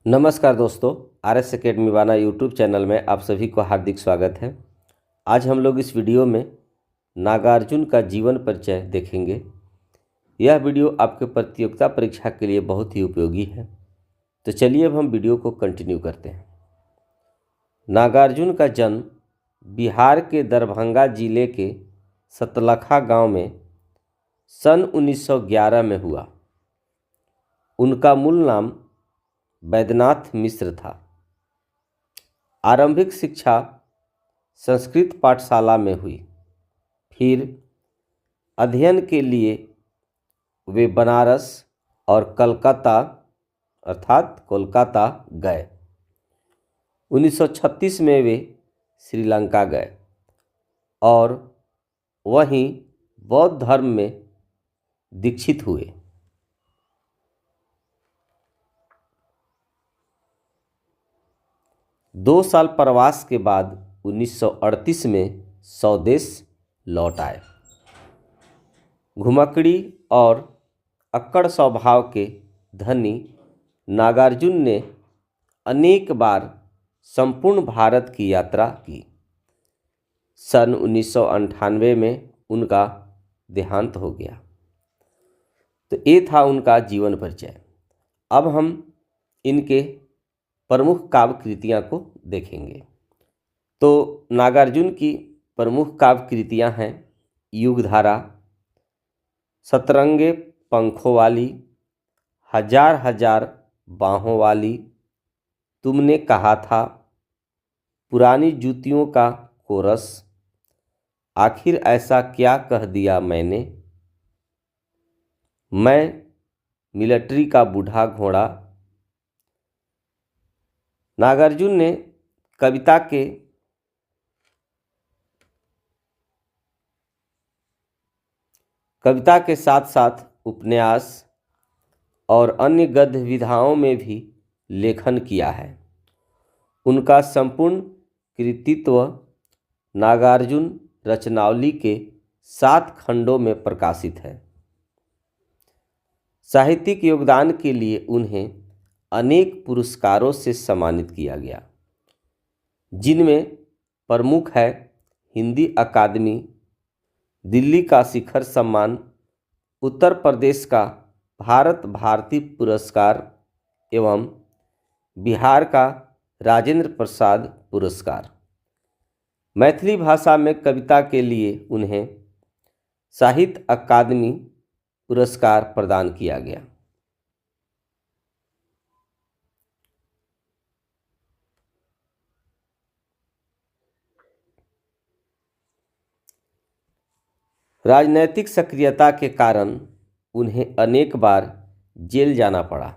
नमस्कार दोस्तों, RS academy वाना यूट्यूब चैनल में आप सभी को हार्दिक स्वागत है। आज हम लोग इस वीडियो में नागार्जुन का जीवन परिचय देखेंगे। यह वीडियो आपके प्रतियोगिता परीक्षा के लिए बहुत ही उपयोगी है। तो चलिए अब हम वीडियो को कंटिन्यू करते हैं। नागार्जुन का जन्म बिहार के दरभंगा जिले के सतलखा गांव में सन 1911 में हुआ। उनका मूल नाम वैद्यनाथ मिश्र था। आरंभिक शिक्षा संस्कृत पाठशाला में हुई। फिर अध्ययन के लिए वे बनारस और कलकत्ता अर्थात कोलकाता गए। 1936 में वे श्रीलंका गए और वहीं बौद्ध धर्म में दीक्षित हुए। दो साल प्रवास के बाद 1938 में स्वदेश लौट आए। घुमक्कड़ी और अक्कड़ स्वभाव के धनी नागार्जुन ने अनेक बार संपूर्ण भारत की यात्रा की। सन 1998 में उनका देहांत हो गया। तो ये था उनका जीवन परिचय। अब हम इनके प्रमुख काव्य कृतियाँ को देखेंगे। तो नागार्जुन की प्रमुख काव्य कृतियाँ हैं युगधारा, सतरंगे पंखों वाली, हजार हजार बाहों वाली, तुमने कहा था, पुरानी जूतियों का कोरस, आखिर ऐसा क्या कह दिया मैंने, मैं मिलिट्री का बूढ़ा घोड़ा। नागार्जुन ने कविता के साथ साथ उपन्यास और अन्य गद्य विधाओं में भी लेखन किया है। उनका संपूर्ण कृतित्व नागार्जुन रचनावली के 7 खंडों में प्रकाशित है। साहित्यिक योगदान के लिए उन्हें अनेक पुरस्कारों से सम्मानित किया गया, जिनमें प्रमुख है हिंदी अकादमी, दिल्ली का शिखर सम्मान, उत्तर प्रदेश का भारत भारती पुरस्कार एवं बिहार का राजेंद्र प्रसाद पुरस्कार। मैथिली भाषा में कविता के लिए उन्हें साहित्य अकादमी पुरस्कार प्रदान किया गया। राजनैतिक सक्रियता के कारण उन्हें अनेक बार जेल जाना पड़ा।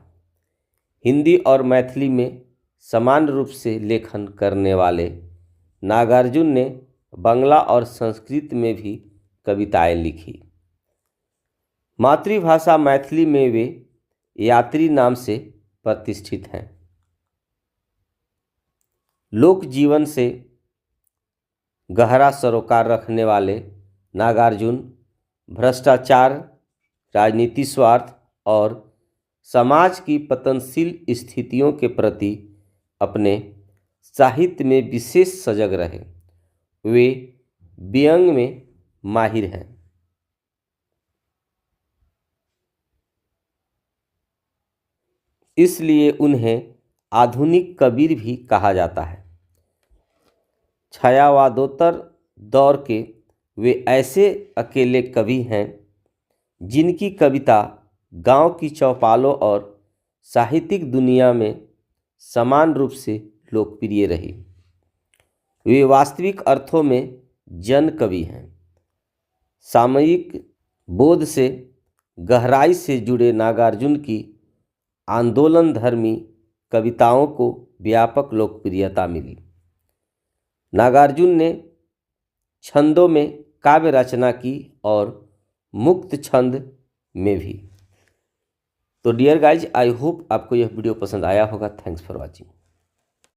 हिंदी और मैथिली में समान रूप से लेखन करने वाले नागार्जुन ने बांग्ला और संस्कृत में भी कविताएं लिखी। मातृभाषा मैथिली में वे यात्री नाम से प्रतिष्ठित हैं। लोक जीवन से गहरा सरोकार रखने वाले नागार्जुन भ्रष्टाचार, राजनीति स्वार्थ और समाज की पतनशील स्थितियों के प्रति अपने साहित्य में विशेष सजग रहे। वे व्यंग में माहिर हैं। इसलिए उन्हें आधुनिक कबीर भी कहा जाता है। छायावादोत्तर दौर के वे ऐसे अकेले कवि हैं जिनकी कविता गांव की चौपालों और साहित्यिक दुनिया में समान रूप से लोकप्रिय रही। वे वास्तविक अर्थों में जन कवि हैं। सामयिक बोध से गहराई से जुड़े नागार्जुन की आंदोलनधर्मी कविताओं को व्यापक लोकप्रियता मिली। नागार्जुन ने छंदों में काव्य रचना की और मुक्त छंद में भी। तो डियर गाइज, आई होप आपको यह वीडियो पसंद आया होगा। Thanks for watching.